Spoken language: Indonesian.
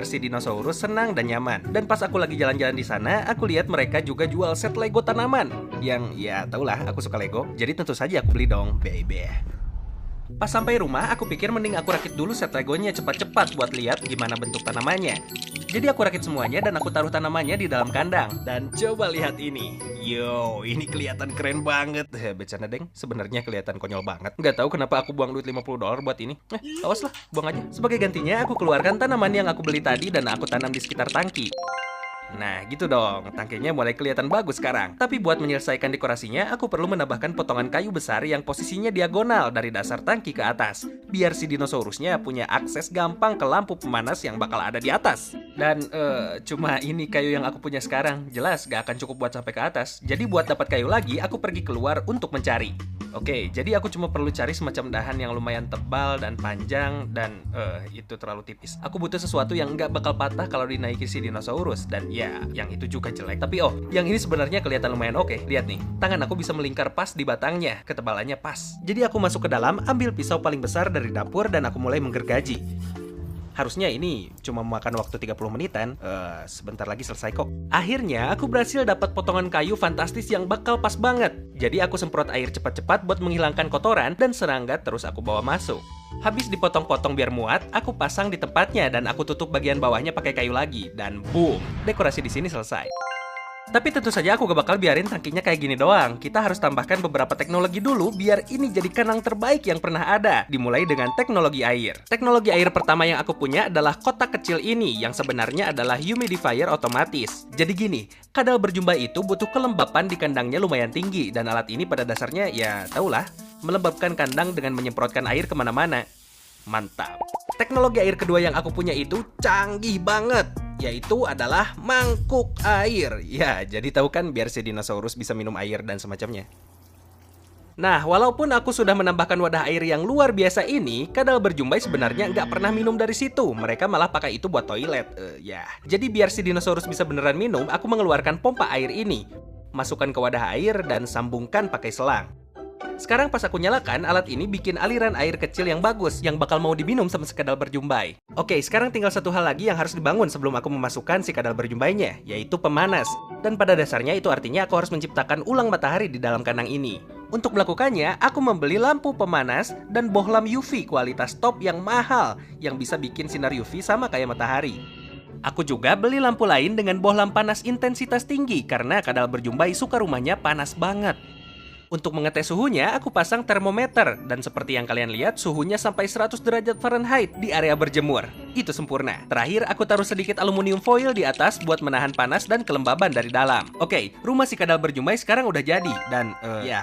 si dinosaurus senang dan nyaman. Dan pas aku lagi jalan-jalan di sana, aku lihat mereka juga jual set Lego tanaman. Yang ya taulah aku suka Lego, jadi tentu saja aku beli dong, baby. Pas sampai rumah, aku pikir mending aku rakit dulu set Legonya cepat-cepat buat lihat gimana bentuk tanamannya. Jadi aku rakit semuanya dan aku taruh tanamannya di dalam kandang. Dan coba lihat ini. Yo, ini kelihatan keren banget. Bercanda deng, sebenarnya kelihatan konyol banget. Nggak tahu kenapa aku buang duit $50 buat ini. Awas lah, buang aja. Sebagai gantinya, aku keluarkan tanaman yang aku beli tadi dan aku tanam di sekitar tangki. Nah gitu dong, tangkinya mulai kelihatan bagus sekarang. Tapi buat menyelesaikan dekorasinya, aku perlu menambahkan potongan kayu besar yang posisinya diagonal dari dasar tangki ke atas, biar si dinosaurusnya punya akses gampang ke lampu pemanas yang bakal ada di atas. Dan cuma ini kayu yang aku punya sekarang, jelas gak akan cukup buat sampai ke atas. Jadi buat dapat kayu lagi, aku pergi keluar untuk mencari. Oke, jadi aku cuma perlu cari semacam dahan yang lumayan tebal dan panjang, dan itu terlalu tipis. Aku butuh sesuatu yang nggak bakal patah kalau dinaiki si dinosaurus, dan ya, yang itu juga jelek. Tapi yang ini sebenarnya kelihatan lumayan oke. Lihat nih, tangan aku bisa melingkar pas di batangnya, ketebalannya pas. Jadi aku masuk ke dalam, ambil pisau paling besar dari dapur, dan aku mulai menggergaji. Harusnya ini cuma memakan waktu 30 menitan. Sebentar lagi selesai kok. Akhirnya aku berhasil dapat potongan kayu fantastis yang bakal pas banget. Jadi aku semprot air cepat-cepat buat menghilangkan kotoran dan serangga terus aku bawa masuk. Habis dipotong-potong biar muat, aku pasang di tempatnya dan aku tutup bagian bawahnya pakai kayu lagi. Dan boom, dekorasi di sini selesai. Tapi tentu saja aku gak bakal biarin tangkinya kayak gini doang. Kita harus tambahkan beberapa teknologi dulu biar ini jadi kandang terbaik yang pernah ada. Dimulai dengan teknologi air. Teknologi air pertama yang aku punya adalah kotak kecil ini yang sebenarnya adalah humidifier otomatis. Jadi gini, kadal berjumlah itu butuh kelembapan di kandangnya lumayan tinggi. Dan alat ini pada dasarnya ya taulah, melembabkan kandang dengan menyemprotkan air kemana-mana. Mantap. Teknologi air kedua yang aku punya itu canggih banget, yaitu adalah mangkuk air. Ya, jadi tahu kan biar si dinosaurus bisa minum air dan semacamnya. Nah, walaupun aku sudah menambahkan wadah air yang luar biasa ini, kadal berjumbai sebenarnya nggak pernah minum dari situ. Mereka malah pakai itu buat toilet. Jadi biar si dinosaurus bisa beneran minum, aku mengeluarkan pompa air ini. Masukkan ke wadah air dan sambungkan pakai selang. Sekarang pas aku nyalakan, alat ini bikin aliran air kecil yang bagus, yang bakal mau diminum sama si kadal berjumbai. Oke, sekarang tinggal satu hal lagi yang harus dibangun sebelum aku memasukkan si kadal berjumbainya, yaitu pemanas. Dan pada dasarnya itu artinya aku harus menciptakan ulang matahari di dalam kandang ini. Untuk melakukannya, aku membeli lampu pemanas dan bohlam UV kualitas top yang mahal, yang bisa bikin sinar UV sama kayak matahari. Aku juga beli lampu lain dengan bohlam panas intensitas tinggi, karena kadal berjumbai suka rumahnya panas banget. Untuk mengetes suhunya, aku pasang termometer. Dan seperti yang kalian lihat, suhunya sampai 100 derajat Fahrenheit di area berjemur. Itu sempurna. Terakhir, aku taruh sedikit aluminium foil di atas buat menahan panas dan kelembaban dari dalam. Oke, rumah si kadal berjumbai sekarang udah jadi. Dan, ya,